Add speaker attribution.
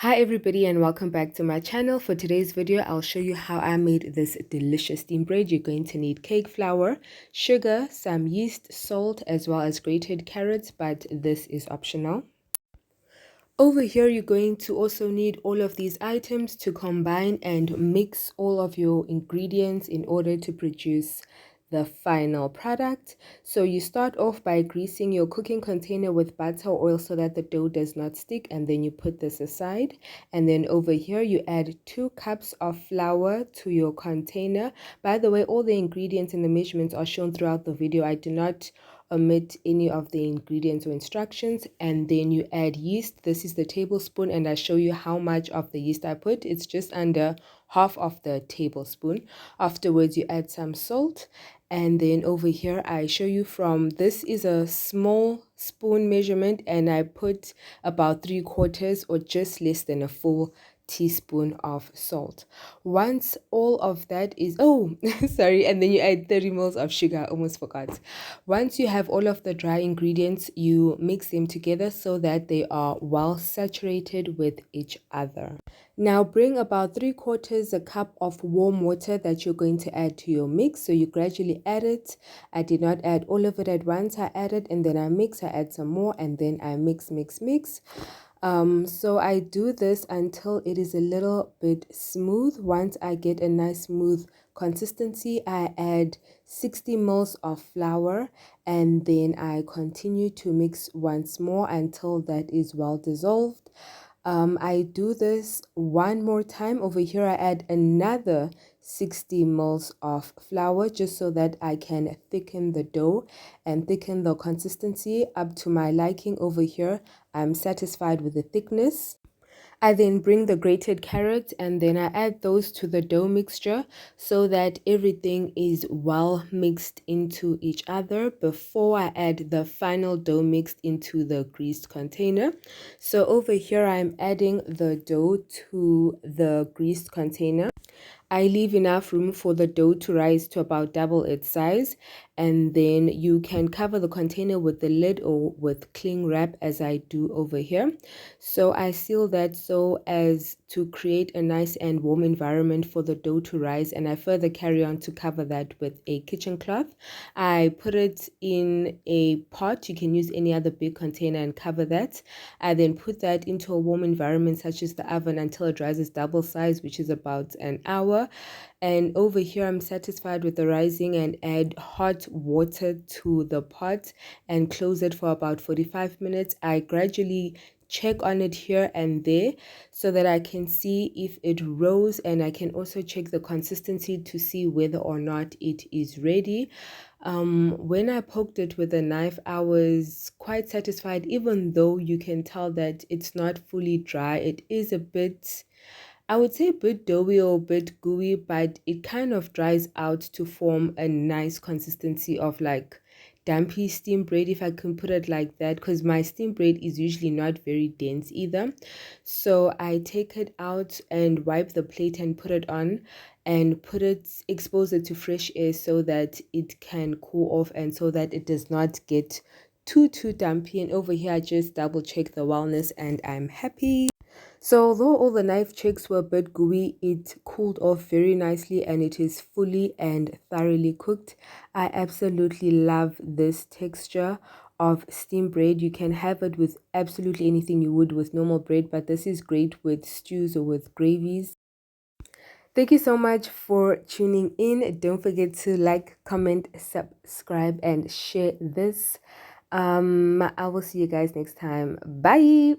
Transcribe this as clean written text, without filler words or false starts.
Speaker 1: Hi everybody and welcome back to my channel. For today's video, I'll show you how I made this delicious steamed bread. You're going to need cake flour, sugar, some yeast, salt, as well as grated carrots, but this is optional. Over here, you're going to also need all of these items to combine and mix all of your ingredients in order to produce the final product. So you start off by greasing your cooking container with butter or oil so that the dough does not stick, and then you put this aside. And then over here you add 2 cups of flour to your container. By the way, all the ingredients and the measurements are shown throughout the video. I do not omit any of the ingredients or instructions. And then you add yeast. This is the tablespoon, and I show you how much of the yeast I put. It's just under half of the tablespoon. Afterwards you add some salt, and then over here I show you from, this is a small spoon measurement, and I put about 3/4 or just less than a full teaspoon of salt. Once all of that is sorry, and then you add 30 ml of sugar. I almost forgot. Once you have all of the dry ingredients, you mix them together so that they are well saturated with each other. Now bring about 3/4 a cup of warm water that you're going to add to your mix. So you gradually add it. I did not add all of it at once. I added and then I mix, I add some more, and then I mix. So I do this until it is a little bit smooth. Once I get a nice smooth consistency, I add 60 ml of flour, and then I continue to mix once more until that is well dissolved. I do this one more time. Over here I add another 60 ml of flour just so that I can thicken the dough and thicken the consistency up to my liking. Over here I'm satisfied with the thickness. I then bring the grated carrots and then I add those to the dough mixture so that everything is well mixed into each other before I add the final dough mixed into the greased container. So over here I'm adding the dough to the greased container. I leave enough room for the dough to rise to about double its size, and then you can cover the container with the lid or with cling wrap as I do over here. So I seal that so as to create a nice and warm environment for the dough to rise, and I further carry on to cover that with a kitchen cloth. I put it in a pot. You can use any other big container and cover that. I then put that into a warm environment such as the oven until it rises double size, which is about an hour. And over here I'm satisfied with the rising, and add hot water to the pot and close it for about 45 minutes. I gradually check on it here and there so that I can see if it rose, and I can also check the consistency to see whether or not it is ready. When I poked it with a knife, I was quite satisfied, even though you can tell that it's not fully dry. It is a bit, I would say, a bit doughy or a bit gooey, but it kind of dries out to form a nice consistency of like dumpy steamed bread, if I can put it like that, because my steamed bread is usually not very dense either. So I take it out and wipe the plate and put it on and expose it to fresh air so that it can cool off and so that it does not get too dumpy. And over here I just double check the wellness and I'm happy. So although all the knife checks were a bit gooey, it cooled off very nicely and it is fully and thoroughly cooked. I absolutely love this texture of steamed bread. You can have it with absolutely anything you would with normal bread, but this is great with stews or with gravies. Thank you so much for tuning in. Don't forget to like, comment, subscribe, and share this. I will see you guys next time. Bye.